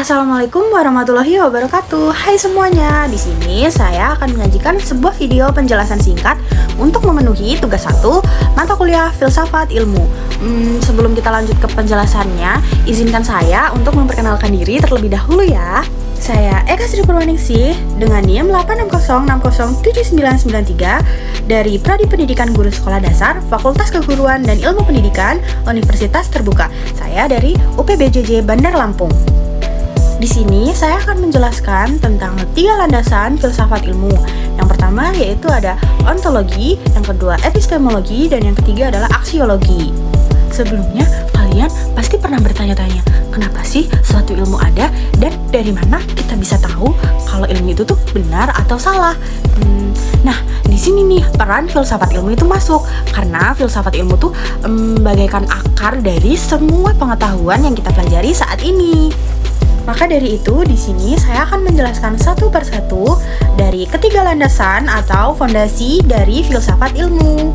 Assalamualaikum warahmatullahi wabarakatuh. Hai semuanya, di sini saya akan menyajikan sebuah video penjelasan singkat untuk memenuhi tugas 1 mata kuliah Filsafat Ilmu. Sebelum kita lanjut ke penjelasannya, izinkan saya untuk memperkenalkan diri terlebih dahulu ya. Saya Eka Sri Purwaningsih dengan NIM 860607993 dari Pradi Pendidikan Guru Sekolah Dasar Fakultas Keguruan dan Ilmu Pendidikan Universitas Terbuka. Saya dari UPBJJ Bandar Lampung. Di sini saya akan menjelaskan tentang 3 landasan filsafat ilmu. Yang pertama yaitu ada ontologi, yang kedua epistemologi, dan yang ketiga adalah aksiologi. Sebelumnya kalian pasti pernah bertanya-tanya, kenapa sih suatu ilmu ada dan dari mana kita bisa tahu kalau ilmu itu tuh benar atau salah? Nah, di sini nih peran filsafat ilmu itu masuk karena filsafat ilmu tuh bagaikan akar dari semua pengetahuan yang kita pelajari saat ini. Maka dari itu, di sini saya akan menjelaskan satu persatu dari ketiga landasan atau fondasi dari filsafat ilmu.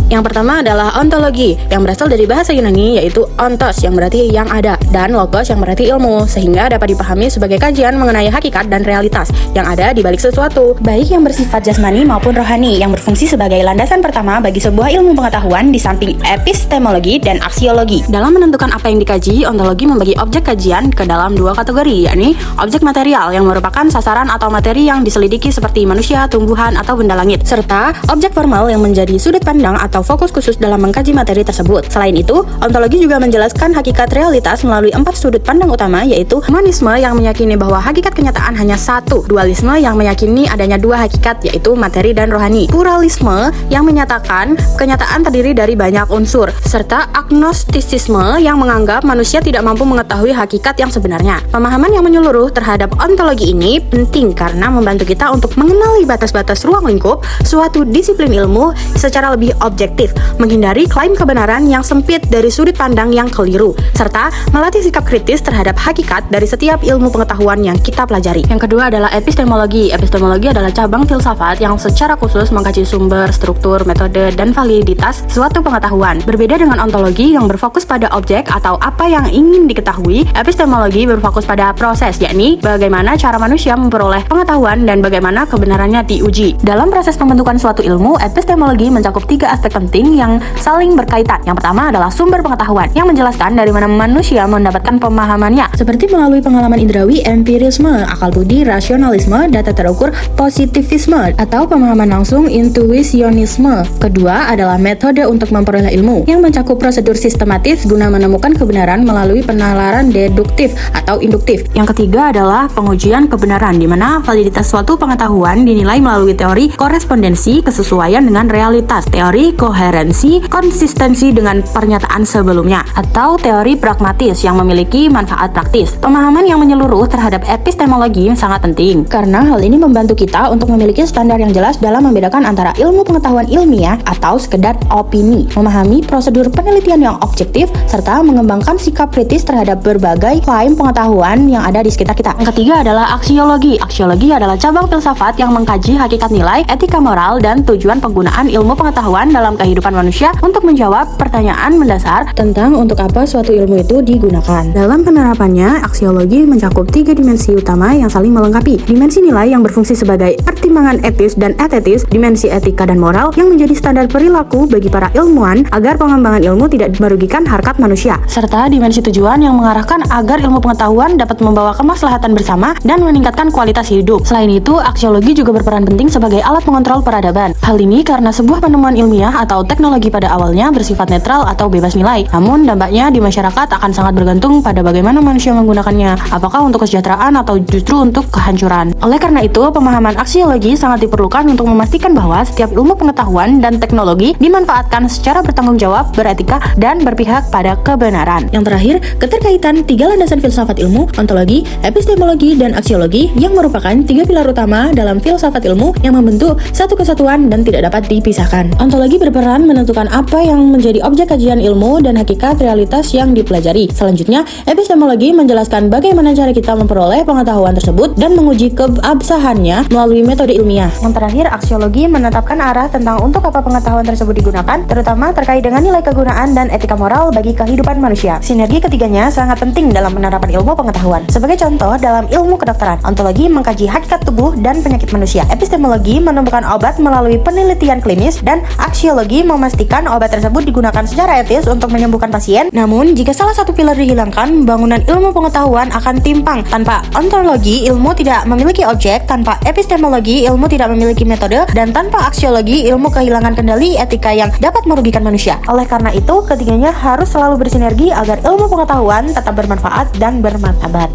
Yang pertama adalah ontologi, yang berasal dari bahasa Yunani yaitu ontos, yang berarti yang ada, dan logos, yang berarti ilmu, sehingga dapat dipahami sebagai kajian mengenai hakikat dan realitas yang ada di balik sesuatu, baik yang bersifat jasmani maupun rohani, yang berfungsi sebagai landasan pertama bagi sebuah ilmu pengetahuan di samping epistemologi dan aksiologi. Dalam menentukan apa yang dikaji, ontologi membagi objek kajian ke dalam 2 kategori, yakni objek material yang merupakan sasaran atau materi yang diselidiki seperti manusia, tumbuhan, atau benda langit, serta objek formal yang menjadi sudut pandang atau fokus khusus dalam mengkaji materi tersebut. Selain itu, ontologi juga menjelaskan hakikat realitas melalui 4 sudut pandang utama, yaitu monisme yang meyakini bahwa hakikat kenyataan hanya satu, dualisme yang meyakini adanya 2 hakikat yaitu materi dan rohani, pluralisme yang menyatakan kenyataan terdiri dari banyak unsur, serta agnostisisme yang menganggap manusia tidak mampu mengetahui hakikat yang sebenarnya. Pemahaman yang menyeluruh terhadap ontologi ini penting karena membantu kita untuk mengenali batas-batas ruang lingkup suatu disiplin ilmu secara lebih objektif, menghindari klaim kebenaran yang sempit dari sudut pandang yang keliru, serta melatih sikap kritis terhadap hakikat dari setiap ilmu pengetahuan yang kita pelajari. Yang kedua adalah epistemologi. Epistemologi adalah cabang filsafat yang secara khusus mengkaji sumber, struktur, metode, dan validitas suatu pengetahuan. Berbeda dengan ontologi yang berfokus pada objek atau apa yang ingin diketahui, epistemologi berfokus pada proses, yakni bagaimana cara manusia memperoleh pengetahuan dan bagaimana kebenarannya diuji. Dalam proses pembentukan suatu ilmu, epistemologi mencakup 3 aspek penting yang saling berkaitan. Yang pertama adalah sumber pengetahuan, yang menjelaskan dari mana manusia mendapatkan pemahamannya, seperti melalui pengalaman indrawi, empirisme, akal budi, rasionalisme, data terukur, positivisme, atau pemahaman langsung, intuisionisme. Kedua adalah metode untuk memperoleh ilmu, yang mencakup prosedur sistematis guna menemukan kebenaran melalui penalaran deduktif atau induktif. Yang ketiga adalah pengujian kebenaran, di mana validitas suatu pengetahuan dinilai melalui teori korespondensi, kesesuaian dengan realitas, teori koherensi, konsistensi dengan pernyataan sebelumnya, atau teori pragmatis yang memiliki manfaat praktis. Pemahaman yang menyeluruh terhadap epistemologi sangat penting, karena hal ini membantu kita untuk memiliki standar yang jelas dalam membedakan antara ilmu pengetahuan ilmiah atau sekedar opini, memahami prosedur penelitian yang objektif, serta mengembangkan sikap kritis terhadap berbagai klaim pengetahuan yang ada di sekitar kita. Yang ketiga adalah aksiologi. Aksiologi adalah cabang filsafat yang mengkaji hakikat nilai, etika moral, dan tujuan penggunaan ilmu pengetahuan dalam kehidupan manusia untuk menjawab pertanyaan mendasar tentang untuk apa suatu ilmu itu digunakan. Dalam penerapannya, aksiologi mencakup 3 dimensi utama yang saling melengkapi. Dimensi nilai yang berfungsi sebagai pertimbangan etis dan etetis, dimensi etika dan moral yang menjadi standar perilaku bagi para ilmuwan agar pengembangan ilmu tidak merugikan harkat manusia, serta dimensi tujuan yang mengarahkan agar ilmu pengetahuan dapat membawa kemaslahatan bersama dan meningkatkan kualitas hidup. Selain itu, aksiologi juga berperan penting sebagai alat mengontrol peradaban. Hal ini karena sebuah penemuan ilmiah atau teknologi pada awalnya bersifat netral atau bebas nilai. Namun dampaknya di masyarakat akan sangat bergantung pada bagaimana manusia menggunakannya, apakah untuk kesejahteraan atau justru untuk kehancuran. Oleh karena itu, pemahaman aksiologi sangat diperlukan untuk memastikan bahwa setiap ilmu pengetahuan dan teknologi dimanfaatkan secara bertanggung jawab, beretika, dan berpihak pada kebenaran. Yang terakhir, keterkaitan 3 landasan filsafat ilmu, ontologi, epistemologi, dan aksiologi yang merupakan 3 pilar utama dalam filsafat ilmu yang membentuk satu kesatuan dan tidak dapat dipisahkan. Ontologi berperan menentukan apa yang menjadi objek kajian ilmu dan hakikat realitas yang dipelajari. Selanjutnya, epistemologi menjelaskan bagaimana cara kita memperoleh pengetahuan tersebut dan menguji keabsahannya melalui metode ilmiah. Yang terakhir, aksiologi menetapkan arah tentang untuk apa pengetahuan tersebut digunakan, terutama terkait dengan nilai kegunaan dan etika moral bagi kehidupan manusia. Sinergi ketiganya sangat penting dalam penerapan ilmu pengetahuan. Sebagai contoh, dalam ilmu kedokteran, ontologi mengkaji hakikat tubuh dan penyakit manusia. Epistemologi menemukan obat melalui penelitian klinis, dan aksiologi memastikan obat tersebut digunakan secara etis untuk menyembuhkan pasien. Namun, jika salah satu pilar dihilangkan, bangunan ilmu pengetahuan akan timpang. Tanpa ontologi, ilmu tidak memiliki objek; tanpa epistemologi, ilmu tidak memiliki metode; dan tanpa aksiologi, ilmu kehilangan kendali etika yang dapat merugikan manusia. Oleh karena itu, ketiganya harus selalu bersinergi agar ilmu pengetahuan tetap bermanfaat dan bermartabat.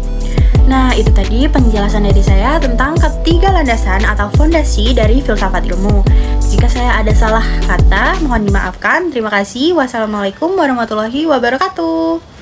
Nah, itu tadi penjelasan dari saya tentang ketiga landasan atau fondasi dari filsafat ilmu. Jika saya ada salah kata, mohon dimaafkan. Terima kasih. Wassalamualaikum warahmatullahi wabarakatuh.